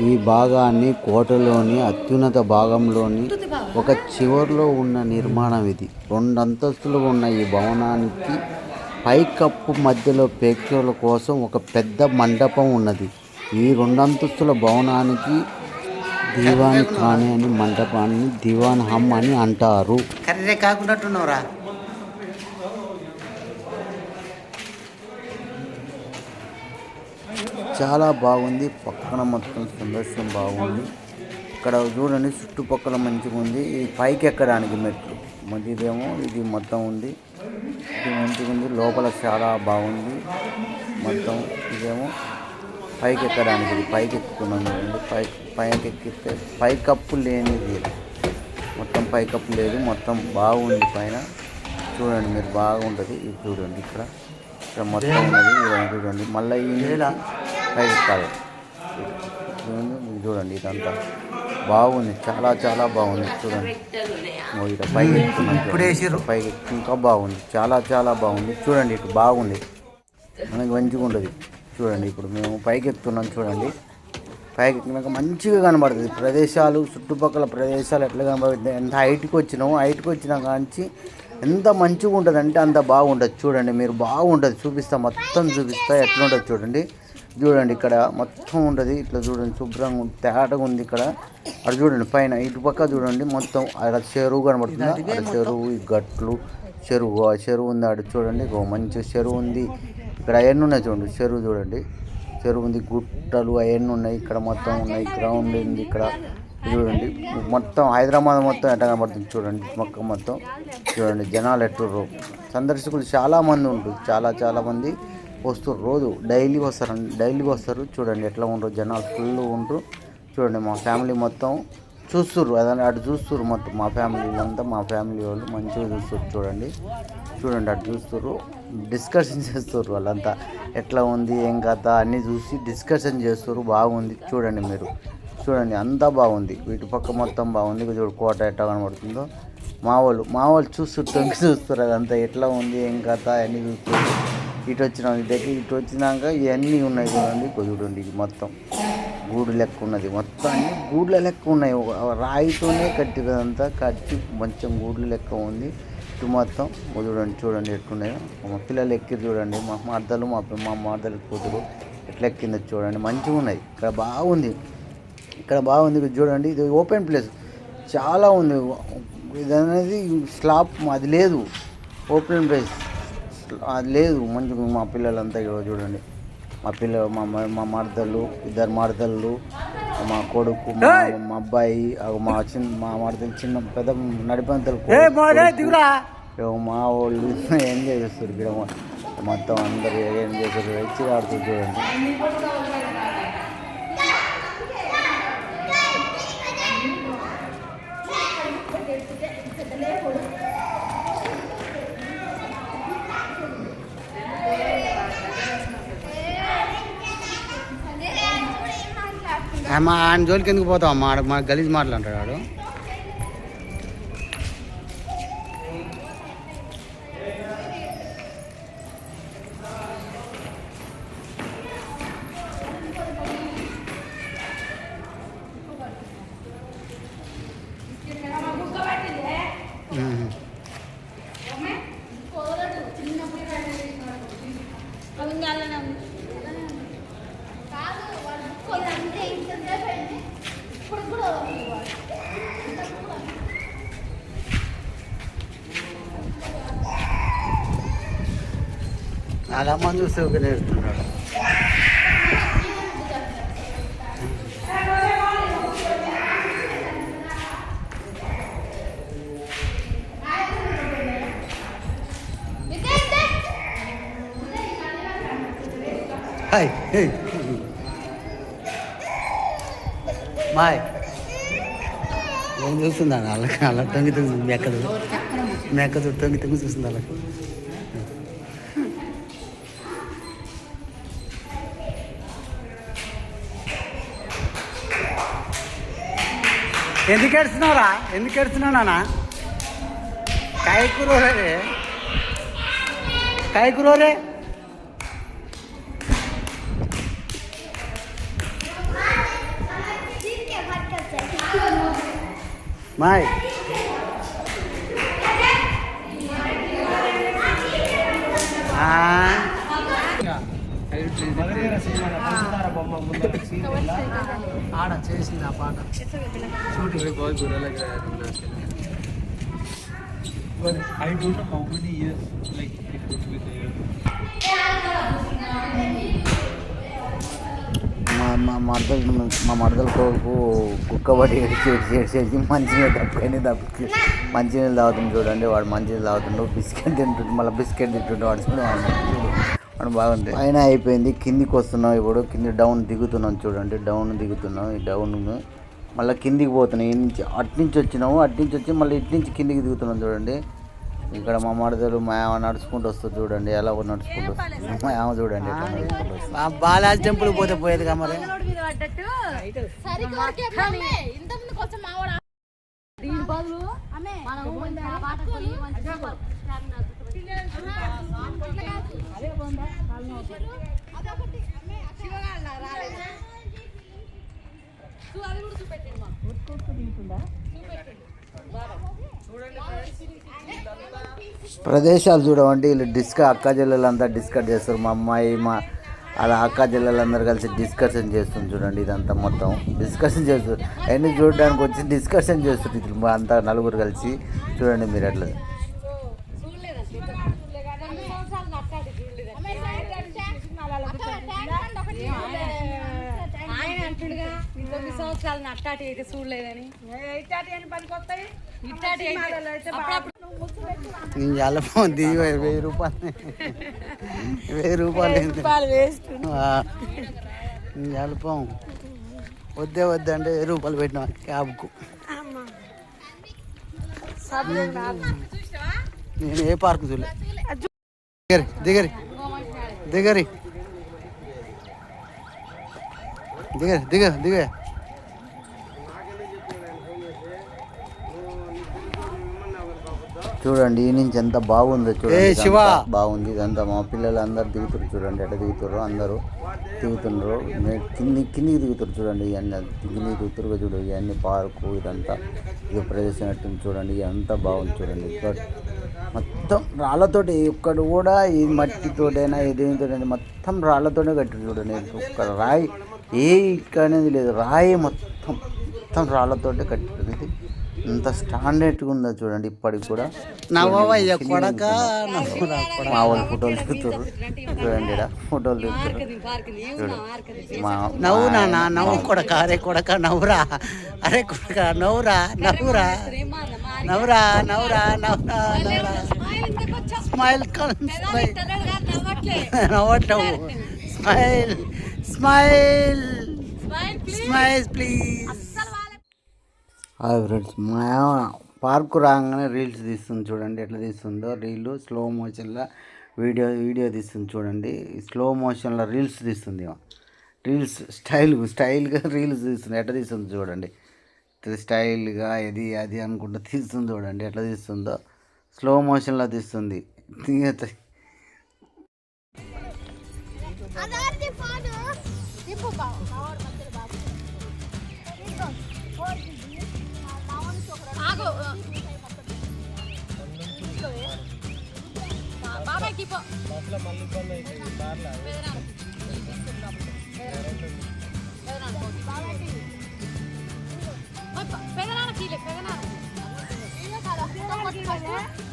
ఈ భాగాన్ని కోటలోని అత్యున్నత భాగంలోని ఒక చివర్లో ఉన్న నిర్మాణం ఇది. 2 అంతస్తులు ఉన్న ఈ భవనానికి పైకప్పు మధ్యలో ప్రేక్షకుల కోసం ఒక పెద్ద మండపం ఉన్నది. ఈ 2 అంతస్తుల భవనానికి దీవాన్ ఖానే అని మండపాన్ని దివాన్ హమ్ అని అంటారు. కర్రే కాకున్నట్టున్నావురా. చాలా బాగుంది. పక్కన మొత్తం సందర్శనం బాగుంది. ఇక్కడ చూడండి చుట్టుపక్కల మంచిగా ఉంది. ఈ పైకి ఎక్కడానికి మెట్లు మంచిదేమో ఇది మొత్తం ఉంది. ఇది మంచిగా ఉంది. లోపల చాలా బాగుంది. మొత్తం ఇదేమో పైకి ఎక్కడానికి ఇది పైకి ఎక్కుతున్నాం చూడండి. పైకి ఎక్కితే పైకప్పు లేనిది మొత్తం పైకప్పు లేదు. మొత్తం బాగుంది. పైన చూడండి మీరు బాగుంటుంది. ఇది చూడండి ఇక్కడ మొత్తం ఉన్నది చూడండి. మళ్ళీ ఈ పైకి ఎక్కాలి చూడండి. చూడండి ఇదంతా బాగుంది. చాలా చాలా బాగుంది. చూడండి ఇక పైకి ఎక్కుతున్నాం. పైకి ఇంకా బాగుంది. చాలా చాలా బాగుంది. చూడండి ఇటు బాగుంది. మనకి మంచిగా ఉంటుంది. చూడండి ఇప్పుడు మేము పైకి ఎక్కుతున్నాం. చూడండి పైకి ఎక్కినాక మంచిగా కనబడుతుంది ప్రదేశాలు. చుట్టుపక్కల ప్రదేశాలు ఎట్లా కనబడుతుంది. ఎంత హైట్కి వచ్చినామో హైట్కి వచ్చినా కానీ ఎంత మంచిగా ఉంటుంది అంటే అంత బాగుంటుంది. చూడండి మీరు బాగుంటుంది. చూపిస్తా మొత్తం చూపిస్తా ఎట్లా ఉంటుంది చూడండి. చూడండి ఇక్కడ మొత్తం ఉంటుంది. ఇట్లా చూడండి శుభ్రంగా తేటగా ఉంది. ఇక్కడ అక్కడ చూడండి పైన ఇటుపక్క చూడండి మొత్తం అక్కడ చెరువు కనబడుతుంది. అక్కడ చెరువు ఈ గట్లు చెరువు ఉంది. అక్కడ చూడండి మంచి చెరువు ఉంది. ఇక్కడ అవన్నీ ఉన్నాయి చూడండి. చెరువు చూడండి చెరువు ఉంది. గుట్టలు అవన్నీ ఉన్నాయి. ఇక్కడ మొత్తం ఉన్నాయి. గ్రౌండ్ ఉంది. ఇక్కడ చూడండి మొత్తం హైదరాబాద్ మొత్తం ఎట్లా కనబడుతుంది చూడండి. మొత్తం చూడండి జనాలు ఎట్లుర్రు. సందర్శకులు చాలామంది ఉంటారు. చాలా మంది వస్తారు. రోజు డైలీ వస్తారు. చూడండి ఎట్లా ఉంటారు జనాలు ఫుల్ ఉంటారు. చూడండి మా ఫ్యామిలీ మొత్తం చూస్తుర్రు. అదే అటు చూస్తుర్రు మొత్తం మా ఫ్యామిలీలంతా మా ఫ్యామిలీ వాళ్ళు మంచిగా చూస్తారు. చూడండి అటు చూస్తుర్రు. డిస్కషన్ చేస్తుర్రు. వాళ్ళంతా ఎట్లా ఉంది ఏం కథ అన్నీ చూసి డిస్కషన్ చేస్తుర్రు. బాగుంది. చూడండి మీరు చూడండి అంతా బాగుంది. వీటి పక్క మొత్తం బాగుంది. చూడు కోట ఎట్లా కనబడుతుందో మా వాళ్ళు చూస్తారు. అదంతా ఎట్లా ఉంది ఏం కథ అన్నీ చూస్తారు. ఇటు వచ్చినాం ఇటు వచ్చినాక ఇవన్నీ ఉన్నాయి చూడండి. చూడండి ఇది మొత్తం గూడు లెక్క ఉన్నది. మొత్తం అన్ని గూడ్ల లెక్క ఉన్నాయి. రాయితోనే కట్టిదంతా కట్టి కొంచెం గూడ్ల లెక్క ఉంది. ఇటు మొత్తం చూడండి ఎట్లున్నాయో. మా పిల్లలు ఎక్కిరు చూడండి. మా మర్దలు మా మర్దలు కూతురు ఎట్లా ఎక్కిందో చూడండి. మంచిగా ఉన్నాయి. ఇక్కడ బాగుంది. చూడండి ఇది ఓపెన్ ప్లేస్ చాలా ఉంది. ఇది అనేది స్లాబ్ అది లేదు. ఓపెన్ ప్లేస్ అది లేదు. మంచిగా మా పిల్లలంతా చూడండి. మా మర్దలు 2 మర్దళ్ళు మా కొడుకు మా అబ్బాయి మా మర్దలు చిన్న పెద్ద నడిపంతలు మా వాళ్ళు ఎంజాయ్ చేస్తారు. ఇక్కడ మొత్తం అందరు ఎంజాయ్ చేస్తారు. వచ్చి ఆడుతుంది చూడండి. ఆయన జోలికి ఎందుకు పోతాం మా గలీజ్ మాట్లాడాడు వాడు. చాలా మంది చూస్తే ఒక నేర్చుకున్నాడు. మాయ్ ఏం చూస్తుంది అలా తొంగి మేకదు తొంగి చూస్తుంది అలా. ఎందుకు ఏడుస్తున్నావు నాన్న? కాయకూరే మాయ్ ఆడ చేసింది ఆ పాట I don't know how many years like it would be there. మా మరదల కొడుకు కుక్కబడి ఏడ్చేసి మంచినీళ్ళు మంచినీళ్ళు తాగుతుంది చూడండి. వాడు మంచినీళ్ళు తాగుతుండు, బిస్కెట్ తింటుండు, మళ్ళీ బిస్కెట్ తింటుండు. వాడు బాగుంది. పైన అయిపోయింది, కిందికి వస్తున్నాం. ఇప్పుడు కింది డౌన్ దిగుతున్నాం చూడండి. డౌన్ దిగుతున్నాం. ఈ డౌన్ మళ్ళీ కిందికి పోతున్నాం. ఈ నుంచి అట్నుంచి వచ్చినాము, అట్నుంచి వచ్చి మళ్ళీ ఇటు నుంచి కిందికి దిగుతున్నాం చూడండి. ఇక్కడ మా మరదలు మా ఆమె నడుచుకుంటూ వస్తుంది చూడండి. ఎలా నడుచుకుంటూ వస్తుంది మా ఆమె చూడండి. బాలాజీ టెంపుల్ పోతే పోయేది కదా మరి. ప్రదేశాలు చూడమంటే వీళ్ళు అక్క చెల్లెలంతా డిస్కస్ చేస్తారు. మా అమ్మాయి అలా అక్క చెల్లెలందరూ కలిసి డిస్కషన్ చేస్తుంది చూడండి. ఇదంతా మొత్తం డిస్కషన్ చేస్తారు. అవన్నీ చూడడానికి వచ్చి డిస్కషన్ చేస్తుంది అంతా నలుగురు కలిసి. చూడండి మీరు అట్లా. అట్టాటి అయితే చూడలేదని ₹1000 జలపం వద్దంటే ₹1000 పెట్టినా క్యాబ్కు. నేను ఏ పార్కు చూడలే. దిగరి దిగరి దిగరి దిగ దిగ చూడండి. ఈ నుంచి ఎంత బాగుందో చూడండి. బాగుంది ఇదంతా. మా పిల్లలు అందరు దిగుతారు చూడండి. ఎట్లా దిగుతారు, అందరూ దిగుతున్నారు. కిందికి దిగుతారు చూడండి. ఇవన్నీ కిందికి దిగుతారుగా చూడండి. ఇవన్నీ పార్కు ఇదంతా ఇది ప్రదేశం ఎట్టుంది చూడండి. ఇదంతా బాగుంది చూడండి. మొత్తం రాళ్ళతోటి ఒక్కడు కూడా ఈ మట్టితోటైనా ఏదేమితోటైనా మొత్తం రాళ్ళతోనే కట్టారు చూడండి. ఒక్క రాయి ఏ ఇక్కడ అనేది లేదు. రాయి మొత్తం రాళ్ళతోటే కట్టారు. ఇది ఎంత స్టాండర్డ్గా ఉందో చూడండి. ఇప్పటికి కూడా మా వాళ్ళు ఫోటోలు దిగుతారు చూడండి. ఫోటోలు దిగుతారు నవ్వు నాన్న నవ్వు కొడక. అరే కొడక నవ్వురా, అరే కొడక నవ్వురా నవ్వురా నవ్వురా నవ్వురా నవ్వురా నవ్వురా. స్మైల్ నవ్వట్లేవు. Smile smile smile please. Hi friends, మా పార్కు రాగానే రీల్స్ తీస్తుంది చూడండి. ఎట్లా తీస్తుందో రీలు స్లో మోషన్లో వీడియో తీస్తుంది చూడండి. స్లో మోషన్లో రీల్స్ తీస్తుంది. రీల్స్ స్టైల్గా రీల్స్ తీస్తుంది. ఎట్లా తీస్తుంది చూడండి. స్టైల్గా ఇది అది అనుకుంటూ తీస్తుంది చూడండి. ఎట్లా తీస్తుందో స్లో మోషన్లో తీస్తుంది.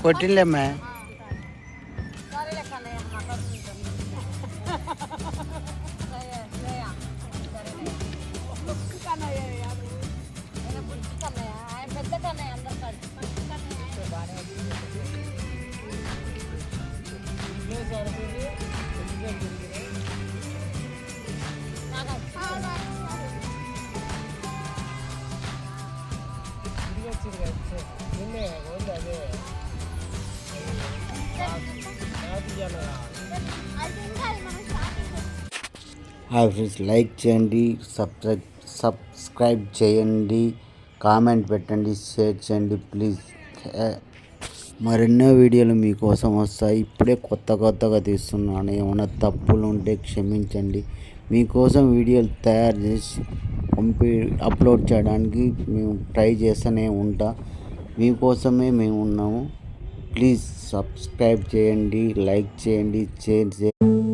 కొట్టిలేమ్మా. హాయ్ ఫ్రెండ్స్, లైక్ చేయండి, సబ్స్క్రైబ్ చేయండి, కామెంట్ పెట్టండి, షేర్ చేయండి ప్లీజ్. మరెన్నో వీడియోలు మీకోసం వస్తాయి. ఇప్పుడే కొత్తగా తీస్తున్నాను. ఏమైనా తప్పులు ఉంటే క్షమించండి. మీకోసం వీడియోలు తయారు చేసి అప్లోడ్ చేయడానికి మేము ట్రై చేస్తూనే ఉంటా. మీకోసమే మేము ఉన్నాము. ప్లీజ్ సబ్స్క్రైబ్ చేయండి, లైక్ చేయండి, షేర్ చేయండి.